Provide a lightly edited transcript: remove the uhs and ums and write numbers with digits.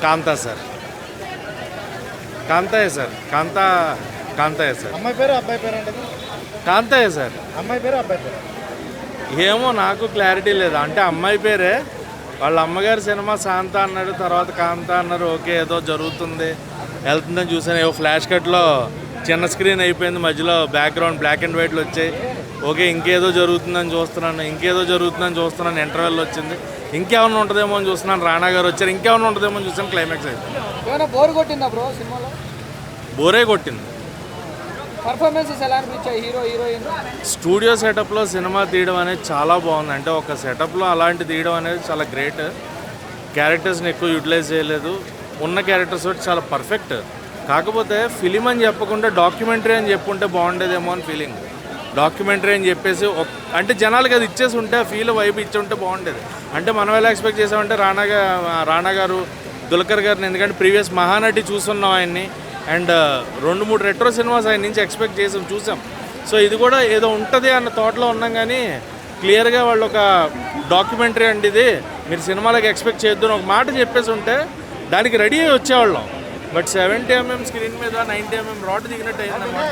కాంతా sir, కాంతాయే sir, కాంతాయే sir. అమ్మాయి పేరు అబ్బాయి పేరు అంటే కాంతాయే సార్. అమ్మాయి పేరు అబ్బాయి పేరు ఏమో నాకు క్లారిటీ లేదు. అంటే అమ్మాయి పేరే, వాళ్ళ అమ్మగారి సినిమా శాంత అన్నాడు, తర్వాత కాంత అన్నారు. ఓకే ఏదో జరుగుతుంది వెళ్తుందని చూసాను. ఏవో ఫ్లాష్ కట్లో చిన్న స్క్రీన్ అయిపోయింది, మధ్యలో బ్యాక్గ్రౌండ్ బ్లాక్ అండ్ వైట్లు వచ్చాయి. ఓకే ఇంకేదో జరుగుతుందని చూస్తున్నాను. ఇంటర్వెల్ వచ్చింది, ఇంకేమన్నా ఉంటుందేమో అని చూస్తున్నాను. రాణా గారు వచ్చారు, ఇంకేమన్నా ఉంటుందేమో అని చూస్తాను. క్లైమాక్స్ అయిపోయింది. బోర్ కొట్టిందా బ్రో సినిమాలో? బోరే కొట్టింది. పర్ఫార్మెన్సెస్ ఎలా అనిపించాయి హీరో హీరోయిన్? స్టూడియో సెటప్లో సినిమా తీయడం అనేది చాలా బాగుంది. అంటే ఒక సెటప్లో అలాంటి తీయడం అనేది చాలా గ్రేట్. క్యారెక్టర్స్ని ఎక్కువ యూటిలైజ్ చేయలేదు, ఉన్న క్యారెక్టర్స్ తోటి చాలా పర్ఫెక్ట్. కాకపోతే ఫిలిం అని చెప్పకుండా డాక్యుమెంటరీ అని చెప్పుంటే బాగుండేదేమో అని ఫీలింగ్. డాక్యుమెంటరీ అని చెప్పేసి అంటే జనాలకి అది ఇచ్చేసి ఉంటే ఫీల్ వైపు ఇచ్చి ఉంటే బాగుండేది. అంటే మనం ఎలా ఎక్స్పెక్ట్ చేసామంటే రాణా గారు, దుల్కర్ గారిని, ఎందుకంటే ప్రీవియస్ మహానటి చూస్తున్నాం ఆయన్ని, అండ్ 2-3 రెట్రో సినిమాస్ ఆయన నుంచి ఎక్స్పెక్ట్ చూసాం. సో ఇది కూడా ఏదో ఉంటుంది అన్న థాట్లో ఉన్నాం. కానీ క్లియర్గా వాళ్ళు ఒక డాక్యుమెంటరీ అండి ఇది, మీరు సినిమాలకు ఎక్స్పెక్ట్ చేయొద్దు అని ఒక మాట చెప్పేసి ఉంటే దానికి రెడీ అయ్యి వచ్చేవాళ్ళం. బట్ 70mm స్క్రీన్ మీద 90mm రాడ్ దిగినట్టు అయిందన్నమాట.